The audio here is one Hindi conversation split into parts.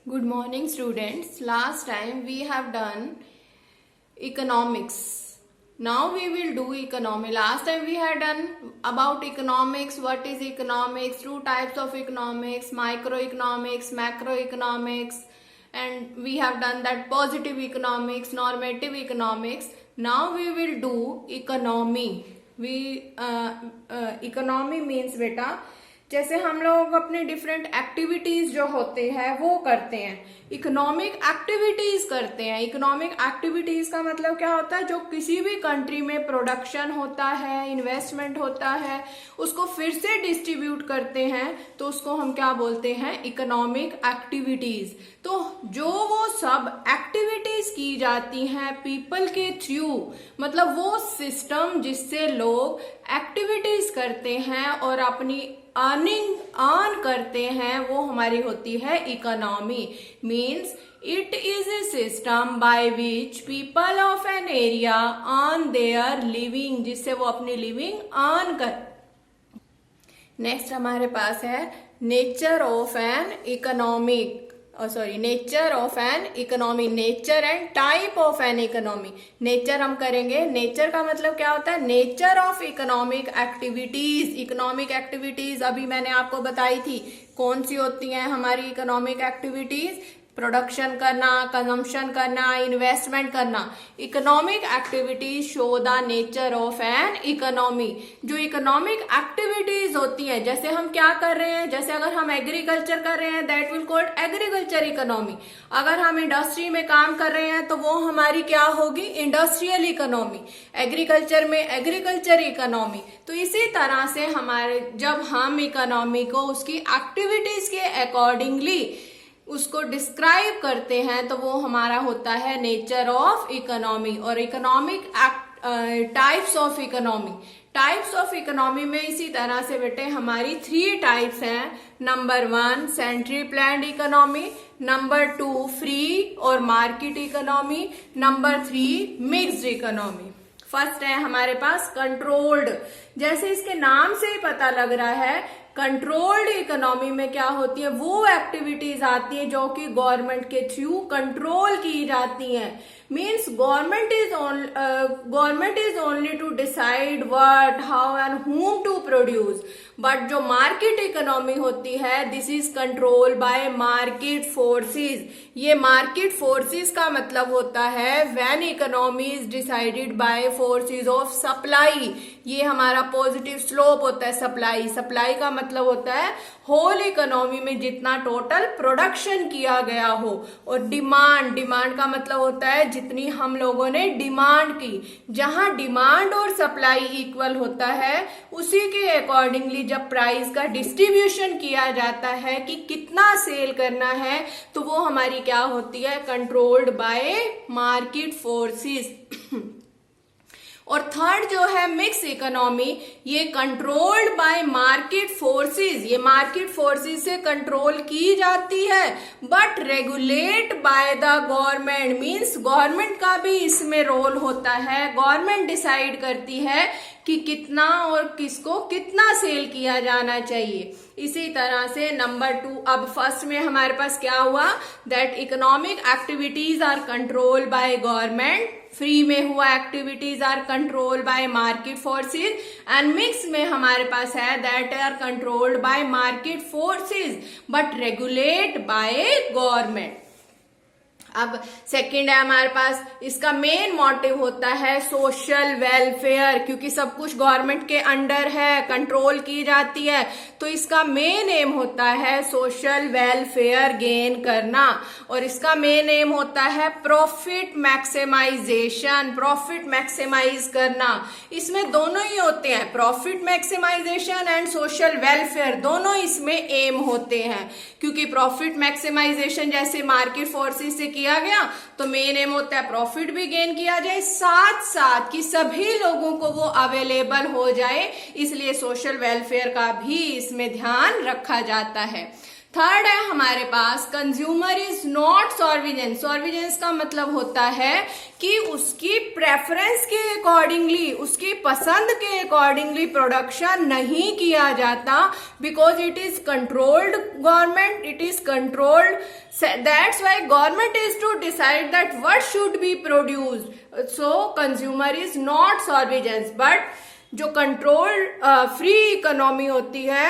Good morning, students. Last time we have done economics. Now we will do economy. Last time we had done about economics, what is economics, two types of economics, microeconomics, macroeconomics, and we have done that positive economics, normative economics. Now we will do economy. Economy means बेटा जैसे हम लोग अपने डिफरेंट एक्टिविटीज जो होते हैं वो करते हैं, इकोनॉमिक एक्टिविटीज करते हैं। इकोनॉमिक एक्टिविटीज का मतलब क्या होता है? जो किसी भी कंट्री में प्रोडक्शन होता है, इन्वेस्टमेंट होता है, उसको फिर से डिस्ट्रीब्यूट करते हैं, तो उसको हम क्या बोलते हैं? Economic activities. तो जो वो सब एक्टिविटीज की जाती हैं पीपल के थ्रू, मतलब वो सिस्टम जिससे लोग एक्टिविटीज करते हैं और अपनी अर्निंग अर्न करते हैं, वो हमारी होती है economy. Means it is a system by which people of an area earn their living, जिससे वो अपनी लिविंग अर्न कर। नेक्स्ट हमारे पास है nature of an economic, nature of an economy, nature and type of an economy. Nature हम करेंगे, नेचर का मतलब क्या होता है? Nature of economic activities. Economic activities अभी मैंने आपको बताई थी कौन सी होती हैं हमारी इकोनॉमिक एक्टिविटीज। प्रोडक्शन करना, कंजम्पशन करना, इन्वेस्टमेंट करना। Economic activities show the nature of an economy. जो इकोनॉमिक एक्टिविटीज होती है, जैसे हम क्या कर रहे हैं, जैसे अगर हम एग्रीकल्चर कर रहे हैं that will called agriculture economy. अगर हम इंडस्ट्री में काम कर रहे हैं तो वो हमारी क्या होगी? Industrial economy. एग्रीकल्चर में एग्रीकल्चर इकोनॉमी। तो इसी तरह से हमारे जब हम इकोनॉमी को उसकी एक्टिविटीज के अकॉर्डिंगली उसको डिस्क्राइब करते हैं तो वो हमारा होता है नेचर ऑफ इकोनॉमी। और economic types of economy, types of economy में इसी तरह से बेटे हमारी 3 टाइप्स हैं। Number 1 centrally planned economy, number 2 free और market economy, number 3 mixed economy. First है हमारे पास कंट्रोल्ड। जैसे इसके नाम से ही पता लग रहा है, कंट्रोल्ड इकोनॉमी में क्या होती है? वो एक्टिविटीज आती है जो कि गवर्नमेंट के थ्रू कंट्रोल की जाती हैं। Means government is only to decide what, how and whom to produce. But जो मार्केट इकोनॉमी होती है this is control by market forces. ये मार्केट फोर्सेस का मतलब होता है when economy is decided by forces of supply. ये हमारा पॉजिटिव स्लोप होता है सप्लाई। सप्लाई का मतलब होता है होल इकोनॉमी में जितना टोटल प्रोडक्शन किया गया हो। और डिमांड, डिमांड का मतलब होता है जितनी हम लोगों ने डिमांड की। जहां डिमांड और सप्लाई इक्वल होता है उसी के अकॉर्डिंगली जब प्राइस का डिस्ट्रीब्यूशन किया जाता है कि कितना सेल करना है, तो वो हमारी क्या होती है? Controlled by market forces. और थर्ड जो है मिक्स इकोनॉमी, ये कंट्रोल्ड बाय मार्केट फोर्सेस। ये मार्केट फोर्सेस से कंट्रोल की जाती है but regulate by the government. Means government का भी इसमें रोल होता है। गवर्नमेंट डिसाइड करती है कि कितना और किसको कितना सेल किया जाना चाहिए। इसी तरह से नंबर 2, अब फर्स्ट में हमारे पास क्या हुआ? That economic activities are control by government. Free में हुआ activities are control by market forces. And mix में हमारे पास है that are controlled by market forces but regulate by government. अब सेकंड है हमारे पास, इसका मेन मोटिव होता है सोशल वेलफेयर, क्योंकि सब कुछ गवर्नमेंट के अंडर है, कंट्रोल की जाती है, तो इसका मेन एम होता है सोशल वेलफेयर गेन करना। और इसका मेन एम होता है प्रॉफिट मैक्सिमाइजेशन, प्रॉफिट मैक्सिमाइज करना। इसमें दोनों ही होते हैं, profit maximization and social welfare, दोनों इसमें एम होते हैं। क्योंकि प्रॉफिट मैक्सिमाइजेशन जैसे मार्केट फोर्सेस से किया गया तो मेन एम होता है प्रॉफिट भी गेन किया जाए, साथ साथ कि सभी लोगों को वो अवेलेबल हो जाए, इसलिए सोशल वेलफेयर का भी इसमें ध्यान रखा जाता है। थर्ड है हमारे पास कंज्यूमर इज नॉट सॉर्विजेंस। सॉर्विजेंस का मतलब होता है कि उसकी प्रेफरेंस के अकॉर्डिंगली, उसकी पसंद के अकॉर्डिंगली प्रोडक्शन नहीं किया जाता, because it is controlled government, it is controlled, that's why government is to decide that what should be produced. So consumer is not sovereigns. But जो कंट्रोल्ड फ्री इकोनॉमी होती है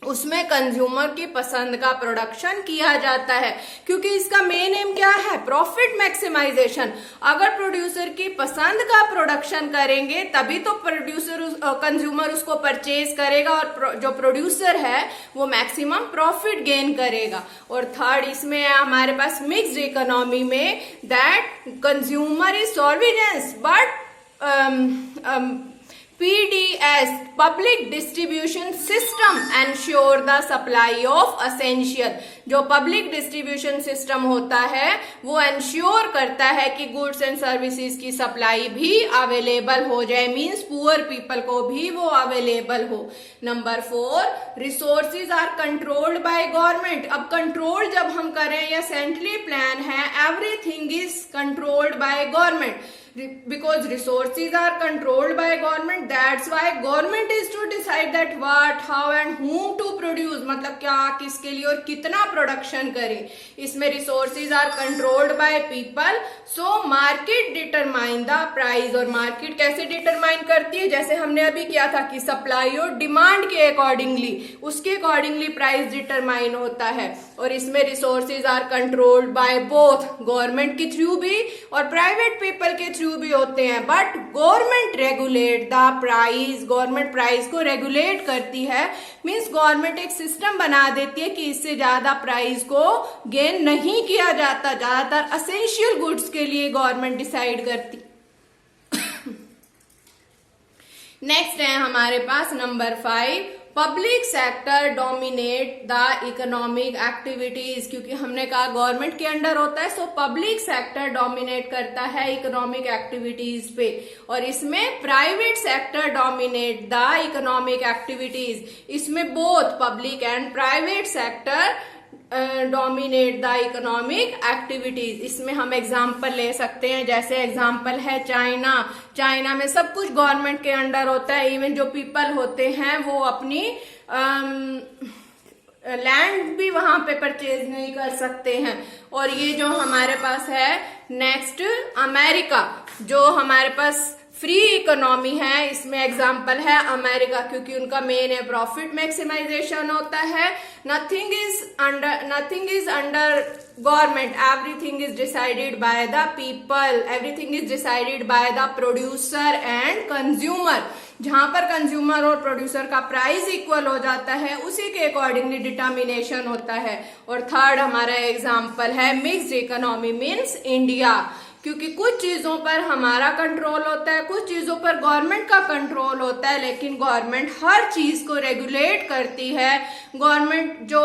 उसमें कंज्यूमर की पसंद का प्रोडक्शन किया जाता है, क्योंकि इसका मेन एम क्या है, प्रॉफिट मैक्सिमाइजेशन। अगर प्रोड्यूसर की पसंद का प्रोडक्शन करेंगे तभी तो कंज्यूमर उसको परचेज करेगा और जो प्रोड्यूसर है वो मैक्सिमम प्रॉफिट गेन करेगा। और थर्ड इसमें है हमारे पास मिक्स्ड इकोनॉमी में that consumer is sovereigns but PDS Public Distribution System ensure the supply of essential। जो पब्लिक डिस्ट्रीब्यूशन सिस्टम होता है वो एंश्योर करता है कि गुड्स एंड सर्विसेज की सप्लाई भी अवेलेबल हो जाए, मींस पुअर पीपल को भी वो अवेलेबल हो। Number 4 resources are controlled by government. अब कंट्रोल जब हम करें या सेंट्रली प्लान है, everything is controlled by government, because resources are controlled by government, that's why government is to decide that what, how and whom to produce, मतलब क्या, किसके लिए और कितना प्रोडक्शन करें। इसमें resources are controlled by people, so market determine the price। और मार्केट कैसे डिटरमाइन करती है, जैसे हमने अभी किया था कि सप्लाई और डिमांड के अकॉर्डिंगली, उसके अकॉर्डिंगली प्राइस डिटरमाइन होता है। और इसमें resources are controlled by both, government के थ्रू भी और प्राइवेट पीपल के थ्रू भी होते हैं, but government regulate the price. Government price को रेगुलेट करती है, मींस गवर्नमेंट एक सिस्टम बना देती है कि इससे ज्यादा प्राइस को गेन नहीं किया जाता। ज्यादातर असेंशियल गुड्स के लिए गवर्नमेंट डिसाइड करती। नेक्स्ट है हमारे पास number 5 public sector dominate the economic activities. क्योंकि हमने कहा गवर्नमेंट के अंडर होता है, सो पब्लिक सेक्टर डोमिनेट करता है इकोनॉमिक एक्टिविटीज पे। और इसमें private sector dominate the economic activities. इसमें both public and private sector dominate the economic activities. इसमें हम एग्जाम्पल ले सकते हैं, जैसे एग्जाम्पल है चाइना। चाइना में सब कुछ गवर्नमेंट के अंडर होता है, इवन जो पीपल होते हैं वो अपनी लैंड भी वहां पे परचेज नहीं कर सकते हैं। और ये जो हमारे पास है नेक्स्ट अमेरिका, जो हमारे पास फ्री इकोनॉमी है, इसमें एग्जाम्पल है अमेरिका, क्योंकि उनका मेन है प्रॉफिट मैक्सिमाइजेशन होता है। Nothing is under government, everything is decided by the people, everything is decided by the producer and consumer. जहां पर कंज्यूमर और प्रोड्यूसर का प्राइस इक्वल हो जाता है उसी के अकॉर्डिंगली डिटर्मिनेशन होता है। और थर्ड हमारा एग्जाम्पल है मिक्स्ड इकोनॉमी, मीन्स इंडिया, क्योंकि कुछ चीजों पर हमारा कंट्रोल होता है, कुछ चीजों पर गवर्नमेंट का कंट्रोल होता है, लेकिन गवर्नमेंट हर चीज को रेगुलेट करती है। गवर्नमेंट जो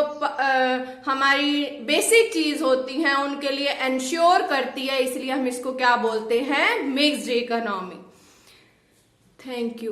हमारी बेसिक चीज होती हैं उनके लिए एंश्योर करती है, इसलिए हम इसको क्या बोलते हैं, मिक्स्ड इकोनॉमी। Thank you.